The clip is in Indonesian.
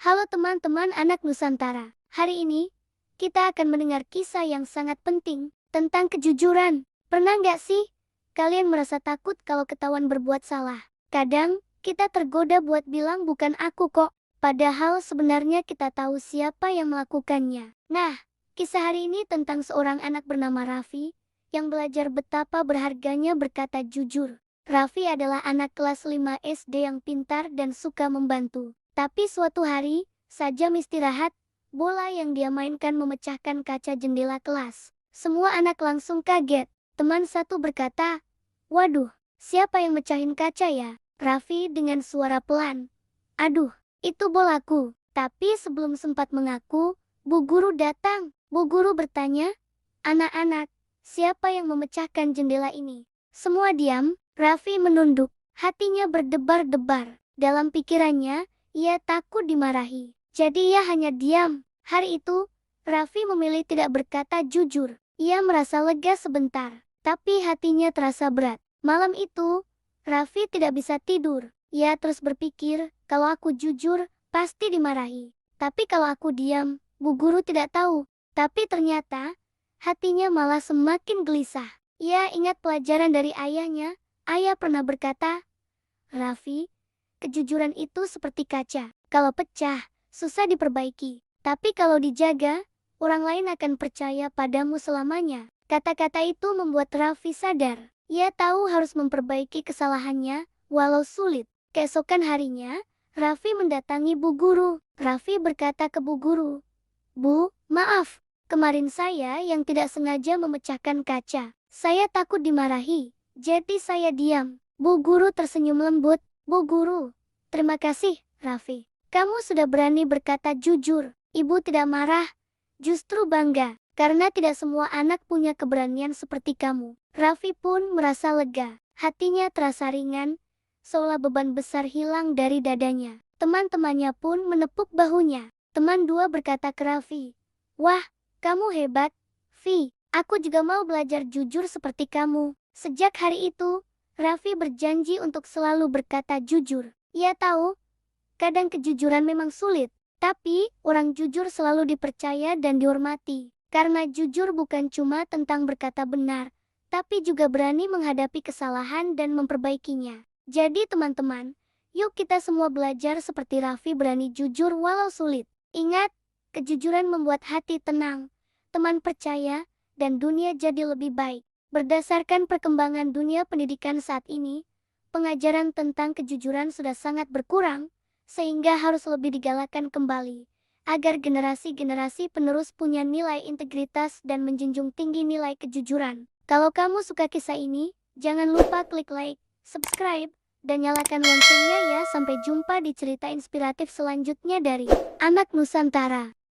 Halo teman-teman anak Nusantara. Hari ini, kita akan mendengar kisah yang sangat penting tentang kejujuran. Pernah nggak sih kalian merasa takut kalau ketahuan berbuat salah? Kadang, kita tergoda buat bilang bukan aku kok. Padahal sebenarnya kita tahu siapa yang melakukannya. Nah, kisah hari ini tentang seorang anak bernama Raffi yang belajar betapa berharganya berkata jujur. Raffi adalah anak kelas 5 SD yang pintar dan suka membantu. Tapi suatu hari, saat jam istirahat, bola yang dia mainkan memecahkan kaca jendela kelas. Semua anak langsung kaget. Teman satu berkata, "Waduh, siapa yang mecahin kaca ya?" Raffi dengan suara pelan, "Aduh, itu bolaku." Tapi sebelum sempat mengaku, Bu Guru datang. Bu Guru bertanya, "Anak-anak, siapa yang memecahkan jendela ini?" Semua diam. Raffi menunduk. Hatinya berdebar-debar. Dalam pikirannya, ia takut dimarahi. Jadi ia hanya diam. Hari itu, Raffi memilih tidak berkata jujur. Ia merasa lega sebentar, tapi hatinya terasa berat. Malam itu, Raffi tidak bisa tidur. Ia terus berpikir, kalau aku jujur, pasti dimarahi. Tapi kalau aku diam, Bu Guru tidak tahu. Tapi ternyata, hatinya malah semakin gelisah. Ia ingat pelajaran dari ayahnya. Ayah pernah berkata, "Raffi, kejujuran itu seperti kaca. Kalau pecah, susah diperbaiki. Tapi kalau dijaga, orang lain akan percaya padamu selamanya." Kata-kata itu membuat Raffi sadar. Ia tahu harus memperbaiki kesalahannya, walau sulit. Keesokan harinya, Raffi mendatangi Bu Guru. Raffi berkata ke Bu Guru, "Bu, maaf. Kemarin saya yang tidak sengaja memecahkan kaca. Saya takut dimarahi, jadi saya diam." Bu Guru tersenyum lembut. "Bu Guru, terima kasih, Raffi. Kamu sudah berani berkata jujur." Ibu tidak marah, justru bangga, karena tidak semua anak punya keberanian seperti kamu. Raffi pun merasa lega. Hatinya terasa ringan, seolah beban besar hilang dari dadanya. Teman-temannya pun menepuk bahunya. Teman dua berkata ke Raffi, "Wah, kamu hebat, Vi. Aku juga mau belajar jujur seperti kamu." Sejak hari itu, Raffi berjanji untuk selalu berkata jujur. Ia tahu, kadang kejujuran memang sulit, tapi orang jujur selalu dipercaya dan dihormati. Karena jujur bukan cuma tentang berkata benar, tapi juga berani menghadapi kesalahan dan memperbaikinya. Jadi teman-teman, yuk kita semua belajar seperti Raffi berani jujur walau sulit. Ingat, kejujuran membuat hati tenang, teman percaya, dan dunia jadi lebih baik. Berdasarkan perkembangan dunia pendidikan saat ini, pengajaran tentang kejujuran sudah sangat berkurang, sehingga harus lebih digalakkan kembali, agar generasi-generasi penerus punya nilai integritas dan menjunjung tinggi nilai kejujuran. Kalau kamu suka kisah ini, jangan lupa klik like, subscribe, dan nyalakan loncengnya ya. Sampai jumpa di cerita inspiratif selanjutnya dari Anak Nusantara.